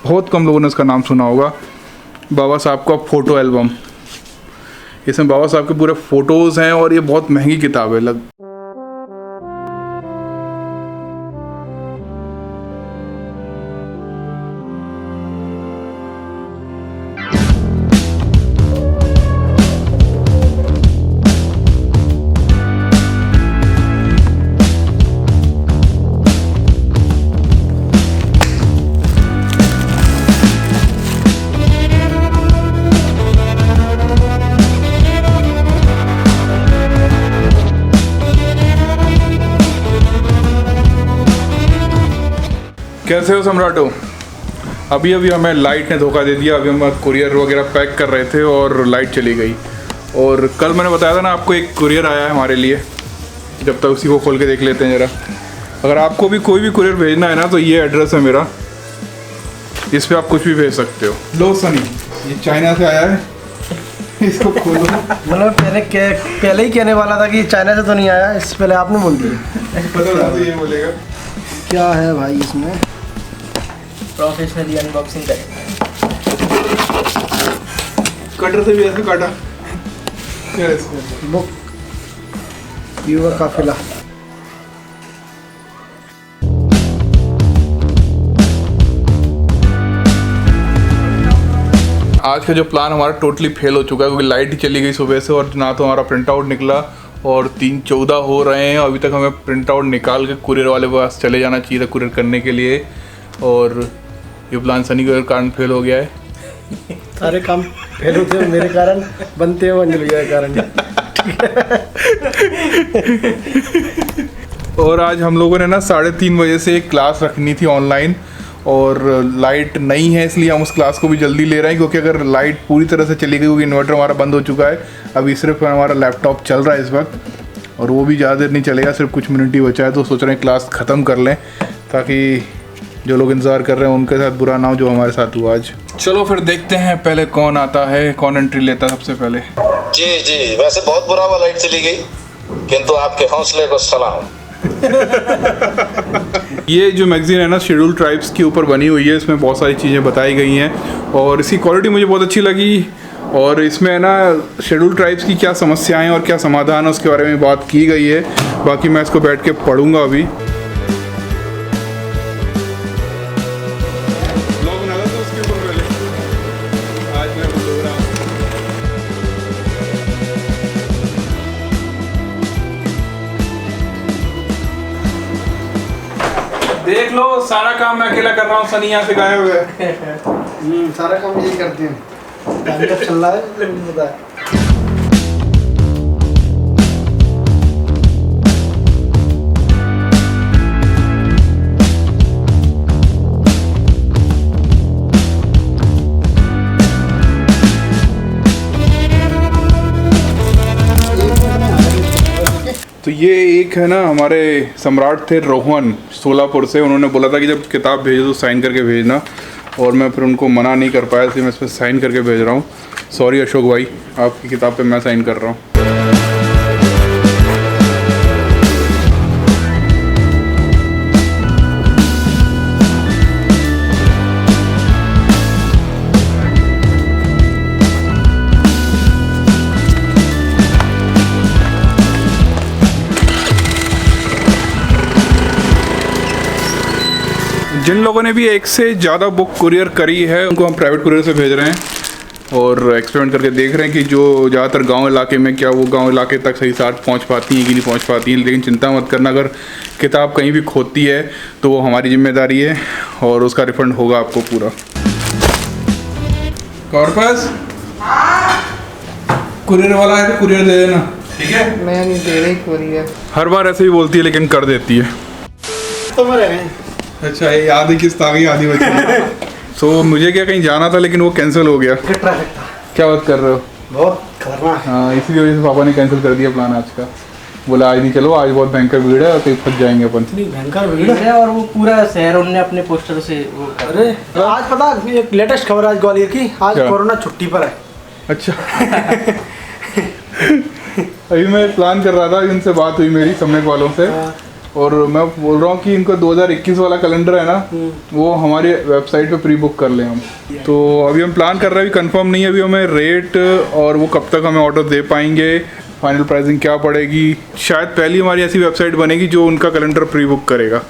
बहुत कम लोगों ने इसका नाम सुना होगा, बाबा साहब का फ़ोटो एल्बम। इसमें बाबा साहब के पूरे फ़ोटोज़ हैं और ये बहुत महंगी किताब है। कैसे हो सम्राटो? अभी हमें लाइट ने धोखा दे दिया। अभी हम कुरियर वगैरह पैक कर रहे थे और लाइट चली गई। और कल मैंने बताया था ना आपको, एक कुरियर आया है हमारे लिए। जब तक उसी को खोल के देख लेते हैं ज़रा। अगर आपको भी कोई भी कुरियर भेजना है ना तो ये एड्रेस है मेरा, इस पर आप कुछ भी भेज सकते हो। लो सनी, ये चाइना से आया है, इसको खोलो। मतलब पहले ही कहने वाला था कि चाइना से तो नहीं आया, इससे पहले आपने बोल दिया। पता था तो ये बोलेगा। क्या है भाई इसमें? प्रोफेशनली अनबॉक्सिंग करेंगे। कटर से भी ऐसे काटा। क्या है इसमें? बुक व्यूअर काफिला। आज का जो प्लान हमारा टोटली फेल हो चुका है, क्योंकि लाइट ही चली गई सुबह से और ना तो हमारा प्रिंट आउट निकला। और 3:14 हो रहे हैं, अभी तक हमें प्रिंट आउट निकाल के कुरियर वाले के पास चले जाना चाहिए था कुरियर करने के लिए। और ये प्लान सनी के कारण फेल हो गया है। सारे काम फेल होते हैं मेरे कारण, बनते हैं अंजलि के कारण। और आज हम लोगों ने ना 3:30 बजे से एक क्लास रखनी थी ऑनलाइन, और लाइट नहीं है इसलिए हम उस क्लास को भी जल्दी ले रहे हैं। क्योंकि अगर लाइट पूरी तरह से चली गई, क्योंकि इन्वर्टर हमारा बंद हो चुका है, अभी सिर्फ हमारा लैपटॉप चल रहा है इस वक्त, और वो भी ज़्यादा देर नहीं चलेगा, सिर्फ कुछ मिनट ही बचा है। तो सोच रहे हैं क्लास ख़त्म कर लें, ताकि जो लोग इंतज़ार कर रहे हैं उनके साथ बुरा ना हो जो हमारे साथ हुआ आज। चलो फिर देखते हैं पहले कौन आता है, कौन एंट्री लेता है सबसे पहले। जी वैसे बहुत बुरा हुआ लाइट चली गई, किंतु आपके हौसले को सलाम। ये जो मैगजीन है ना, शेड्यूल ट्राइब्स के ऊपर बनी हुई है। इसमें बहुत सारी चीज़ें बताई गई हैं और इसकी क्वालिटी मुझे बहुत अच्छी लगी। और इसमें ना शेड्यूल ट्राइब्स की क्या समस्याएं और क्या समाधान है उसके बारे में बात की गई है। बाकी मैं इसको बैठ के पढ़ूंगा अभी। देख लो, सारा काम मैं अकेला कर रहा हूँ, सनी यहाँ से गायब है। सारा काम यही करते हैं। टाइम कब चल रहा है पता है। तो ये एक है ना, हमारे सम्राट थे रोहन सोलापुर से, उन्होंने बोला था कि जब किताब भेजो तो साइन करके भेजना, और मैं फिर उनको मना नहीं कर पाया, इसलिए मैं इस पर साइन करके भेज रहा हूँ। सॉरी अशोक भाई, आपकी किताब पे मैं साइन कर रहा हूँ। जिन लोगों ने भी एक से ज़्यादा बुक कुरियर करी है उनको हम प्राइवेट कुरियर से भेज रहे हैं और एक्सपेरिमेंट करके देख रहे हैं कि जो ज़्यादातर गांव इलाके में, क्या वो गांव इलाके तक सही साथ पहुंच पाती हैं कि नहीं पहुंच पाती हैं। लेकिन चिंता मत करना, अगर किताब कहीं भी खोती है तो वो हमारी जिम्मेदारी है और उसका रिफंड होगा आपको पूरा। कॉर्पस, कुरियर वाला है तो कुरियर दे देना, ठीक है? मैं नहीं दे रही कुरियर। हर बार ऐसे ही बोलती है लेकिन कर देती है। तो मेरे अच्छा, ये आधी किस्त आ गई, आधी बची। सो मुझे क्या कहीं जाना था लेकिन वो कैंसिल हो गया। क्या बात कर रहे हो? बहुत खतरनाक। हाँ, इसी वजह से पापा ने कैंसिल कर दिया प्लान आज का। बोला आज नहीं चलो, आज बहुत भयंकर भीड़ है और कहीं फंस जाएंगे अपन। भयंकर भीड़ है और वो पूरा शहर उनने अपने पोस्टर से वो अरे आज पता, एक लेटेस्ट खबर आज ग्वालियर की, आज कोरोना छुट्टी पर है। अच्छा। अभी मैं प्लान कर रहा था, इनसे बात हुई मेरी सम्यक वालों से, और मैं बोल रहा हूँ कि इनका 2021 वाला कैलेंडर है ना, वो हमारे वेबसाइट पे प्री बुक कर लें हम। तो अभी हम प्लान कर रहे हैं, अभी कंफर्म नहीं है अभी हमें रेट और वो कब तक हमें ऑर्डर दे पाएंगे, फाइनल प्राइसिंग क्या पड़ेगी। शायद पहली हमारी ऐसी वेबसाइट बनेगी जो उनका कैलेंडर प्री बुक करेगा।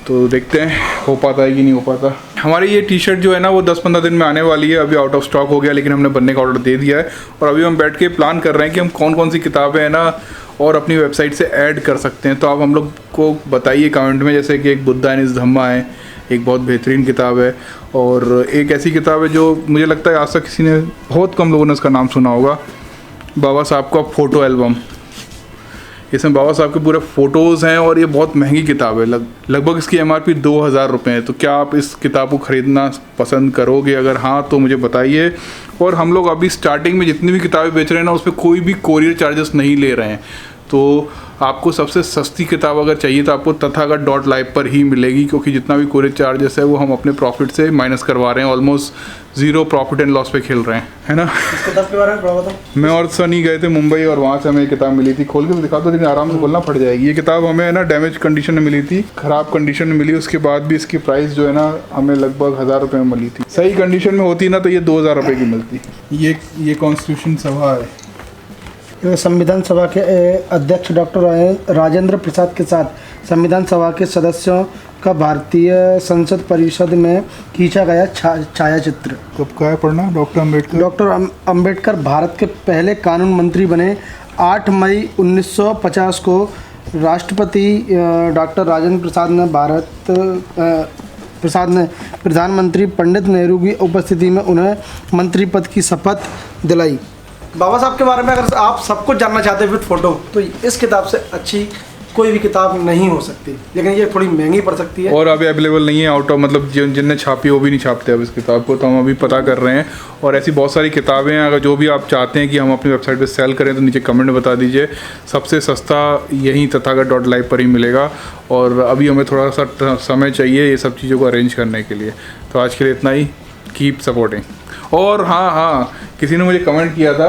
तो देखते हैं हो पाता है कि नहीं हो पाता। हमारी ये टी शर्ट जो है ना वो 10-15 दिन में आने वाली है, अभी आउट ऑफ स्टॉक हो गया, लेकिन हमने बनने का ऑर्डर दे दिया है। और अभी हम बैठ के प्लान कर रहे हैं कि हम कौन कौन सी किताबें हैं ना और अपनी वेबसाइट से ऐड कर सकते हैं। तो आप हम लोग को बताइए कमेंट में, जैसे कि एक बुद्धा एंड हिज धम्मा है, एक बहुत बेहतरीन किताब है, और एक ऐसी किताब है जो मुझे लगता है आज तक किसी ने, बहुत कम लोगों ने उसका नाम सुना होगा, बाबा साहब का फ़ोटो एल्बम। इसमें बाबा साहब के पूरे फ़ोटोज़ हैं और ये बहुत महंगी किताब है, लगभग इसकी MRP 2000 रुपये है। तो क्या आप इस किताब को ख़रीदना पसंद करोगे? अगर हाँ तो मुझे बताइए। और हम लोग अभी स्टार्टिंग में जितनी भी किताबें बेच रहे हैं ना उस पर कोई भी कोरियर चार्जेस नहीं ले रहे हैं। तो आपको सबसे सस्ती किताब अगर चाहिए तो आपको तथागत.live पर ही मिलेगी, क्योंकि जितना भी कोरियर चार्जेस है वो हम अपने प्रॉफिट से माइनस करवा रहे हैं। Almost zero profit and loss पे खेल रहे हैं, है ना। इस किताब के बारे में थोड़ा बताओ। मैं और सनी गए थे मुंबई और वहाँ से हमें एक किताब मिली थी, खोल के तो दिखा दो, लेकिन आराम से खोलना पड़ जाएगी। ये किताब हमें ना डैमेज कंडीशन में मिली थी, ख़राब कंडीशन में मिली। उसके बाद भी इसकी प्राइस जो है ना हमें लगभग 1000 रुपये में मिली थी। सही कंडीशन में होती ना तो ये 2000 रुपये की मिलती। ये कॉन्स्टिट्यूशन सभा है। संविधान सभा के अध्यक्ष डॉक्टर राजेंद्र प्रसाद के साथ संविधान सभा के सदस्यों का भारतीय संसद परिषद में खींचा गया छायाचित्र। कब का है पढ़ना? डॉक्टर अम्बेडकर भारत के पहले कानून मंत्री बने। 8 मई 1950 को राष्ट्रपति डॉक्टर राजेंद्र प्रसाद ने प्रधानमंत्री पंडित नेहरू की उपस्थिति में उन्हें मंत्री पद की शपथ दिलाई। बाबा साहब के बारे में अगर आप सब कुछ जानना चाहते हैं विद फोटो, तो इस किताब से अच्छी कोई भी किताब नहीं हो सकती, लेकिन ये थोड़ी महंगी पड़ सकती है और अभी अवेलेबल नहीं है आउट ऑफ, मतलब जिनने छापी वो भी नहीं छापते अब इस किताब को। तो हम अभी पता कर रहे हैं और ऐसी बहुत सारी किताबें हैं। अगर जो भी आप चाहते हैं कि हम अपनी वेबसाइट पे सेल करें तो नीचे कमेंट में बता दीजिए। सबसे सस्ता यहीं तथागत.live पर ही मिलेगा और अभी हमें थोड़ा सा समय चाहिए ये सब चीज़ों को अरेंज करने के लिए। तो आज के लिए इतना ही। Keep supporting. और हाँ, किसी ने मुझे कमेंट किया था,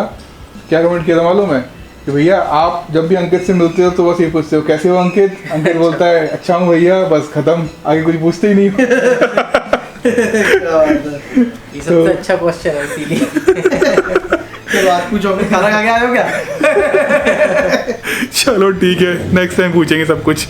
क्या कमेंट किया था मालूम है? कि भैया आप जब भी अंकित से मिलते हो तो बस ये पूछते हो कैसे हो अंकित। अंकित बोलता है अच्छा हूँ भैया, बस खत्म, आगे कुछ पूछते ही नहीं। ये सबसे अच्छा क्वेश्चन है इसीलिए। चलो आज पूछो, खाना खा के आए हो क्या? चलो ठीक है, नेक्स्ट टाइम पूछेंगे सब कुछ।